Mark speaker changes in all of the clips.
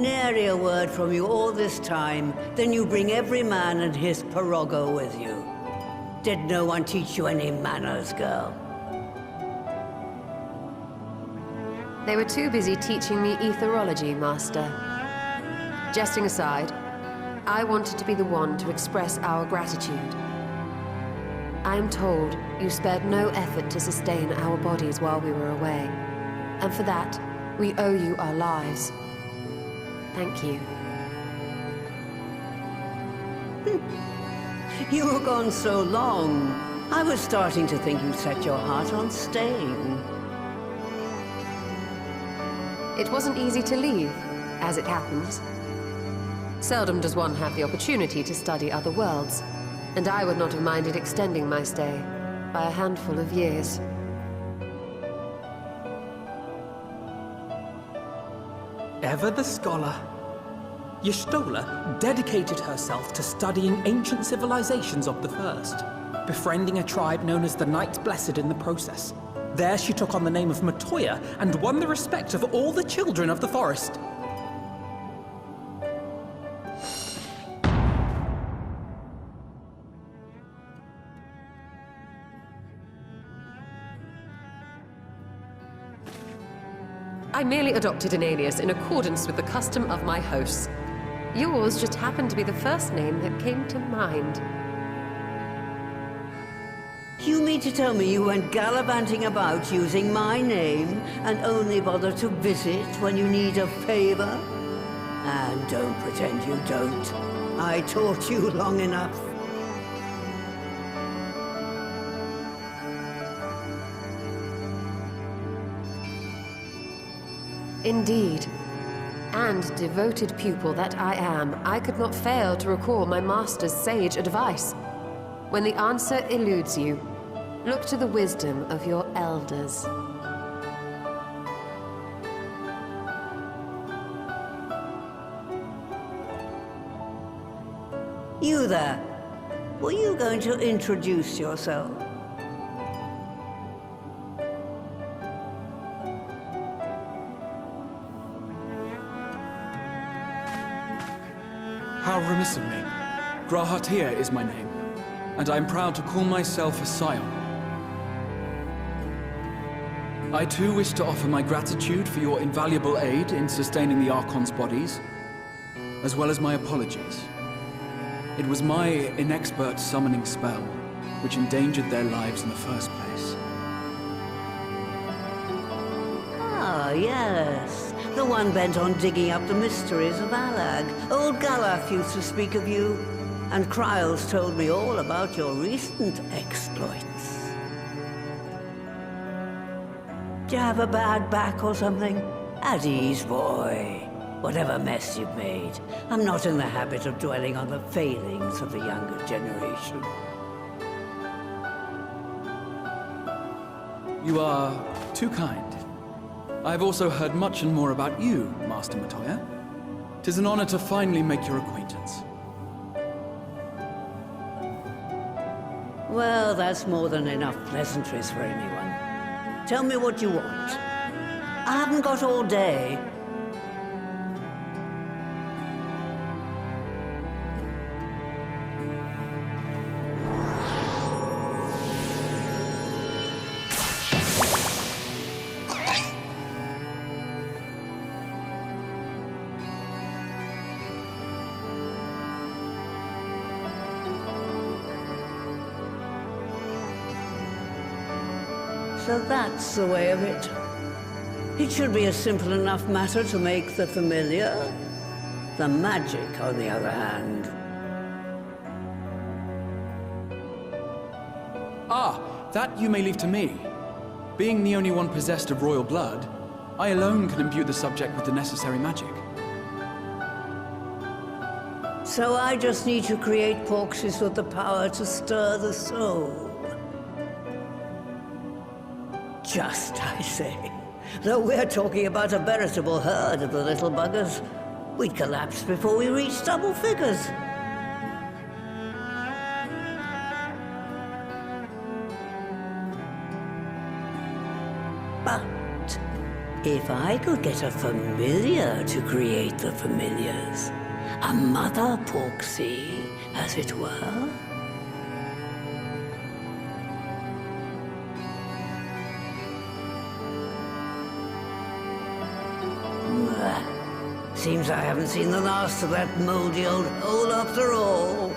Speaker 1: Nary a word from you all this time, then you bring every man and his pirogo with you. Did no one teach you any manners, girl?
Speaker 2: They were too busy teaching me etherology, Master. Jesting aside, I wanted to be the one to express our gratitude. I am told you spared no effort to sustain our bodies while we were away. And for that, we owe you our lives. Thank you.
Speaker 1: You were gone so long. I was starting to think you set your heart on staying.
Speaker 2: It wasn't easy to leave, as it happens. Seldom does one have the opportunity to study other worlds, and I would not have minded extending my stay by a handful of years.
Speaker 3: Ever the scholar. Y'shtola dedicated herself to studying ancient civilizations of the First, befriending a tribe known as the Knights Blessed in the process. There she took on the name of Matoya and won the respect of all the children of the forest.
Speaker 2: I merely adopted an alias in accordance with the custom of my hosts. Yours just happened to be the first name that came to mind.
Speaker 1: You mean to tell me you went gallivanting about using my name and only bother to visit when you need a favor? And don't pretend you don't. I taught you long enough.
Speaker 2: Indeed. And devoted pupil that I am, I could not fail to recall my master's sage advice. When the answer eludes you, look to the wisdom of your elders.
Speaker 1: You there. Were you going to introduce yourself?
Speaker 4: How remiss of me. Grahatia is my name, and I am proud to call myself a scion. I too wish to offer my gratitude for your invaluable aid in sustaining the Archon's bodies, as well as my apologies. It was my inexpert summoning spell which endangered their lives in the first place.
Speaker 1: Ah, yes. The one bent on digging up the mysteries of BELAUG. Old Galaf used to speak of you, and Kryles told me all about your recent exploits. Do you have a bad back or something? At ease, boy. Whatever mess you've made, I'm not in the habit of dwelling on the failings of the younger generation.
Speaker 4: You are too kind. I've also heard much and more about you, Master Matoya. 'Tis an honor to finally make your acquaintance.
Speaker 1: Well, that's more than enough pleasantries for anyone. Tell me what you want. I haven't got all day. So that's the way of it. It should be a simple enough matter to make the familiar. The magic, on the other hand.
Speaker 4: Ah, that you may leave to me. Being the only one possessed of royal blood, I alone can imbue the subject with the necessary magic.
Speaker 1: So I just need to create porxes with the power to stir the soul. Just, I say. Though we're talking about a veritable herd of the little buggers, we'd collapse before we reached double figures. But If I could get a familiar to create the familiars, a mother Porksy, as it were. Seems I haven't seen the last of that moldy old hole after all.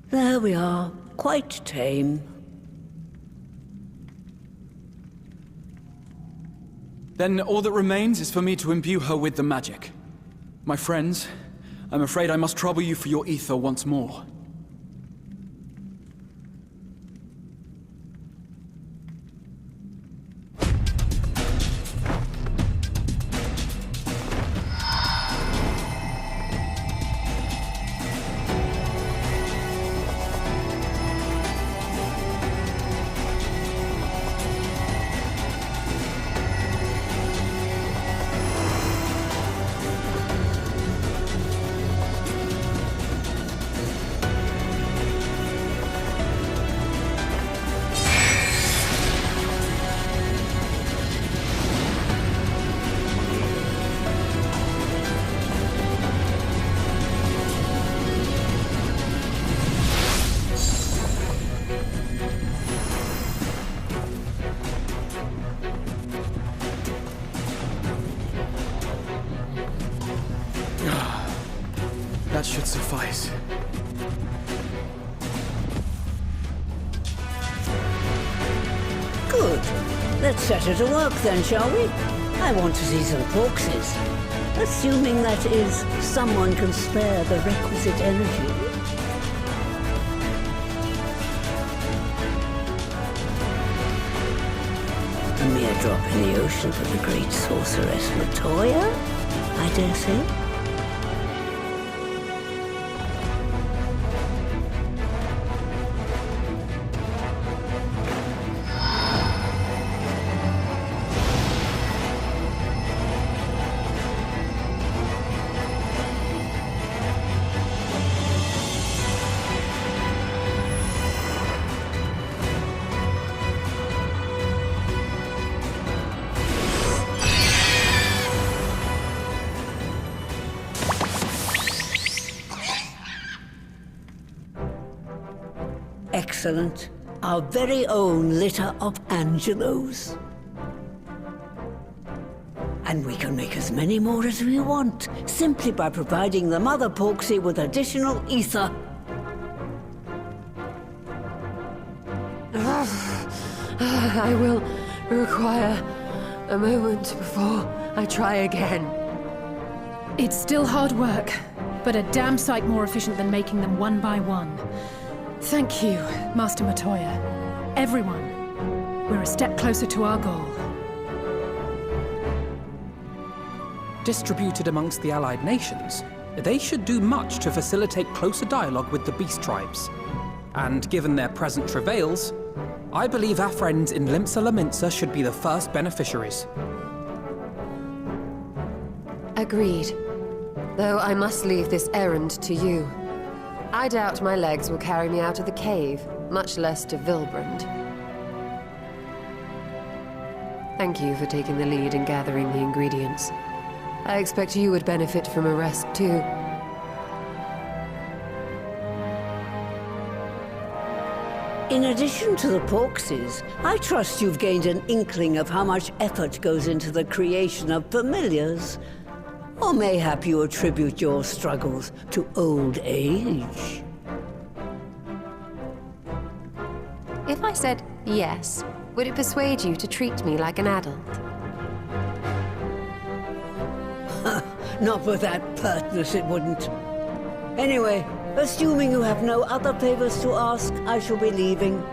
Speaker 1: There we are, quite tame.
Speaker 4: Then all that remains is for me to imbue her with the magic. My friends, I'm afraid I must trouble you for your ether once more. That should suffice.
Speaker 1: Good. Let's set her to work then, shall we? I want to see some Porksies. Assuming that is, someone can spare the requisite energy. A mere drop in the ocean for the great sorceress Latoya, I dare say. Excellent. Our very own litter of Angelos. And we can make as many more as we want, simply by providing the Mother Porksy with additional ether.
Speaker 2: I will require a moment before I try again.
Speaker 5: It's still hard work, but a damn sight more efficient than making them one by one. Thank you, Master Matoya. Everyone, we're a step closer to our goal.
Speaker 3: distributed amongst the allied nations, they should do much to facilitate closer dialogue with the beast tribes. And given their present travails, I believe our friends in Limsa Laminsa should be the first beneficiaries.
Speaker 2: Agreed. Though I must leave this errand to you. I doubt my legs will carry me out of the cave, much less to Vilbrand. Thank you for taking the lead in gathering the ingredients. I expect you would benefit from a rest too.
Speaker 1: In addition to the Porkses, I trust you've gained an inkling of how much effort goes into the creation of familiars. Or mayhap you attribute your struggles to old age?
Speaker 2: If I said yes, would it persuade you to treat me like an adult?
Speaker 1: Not with that pertness, it wouldn't. Anyway, assuming you have no other favors to ask, I shall be leaving.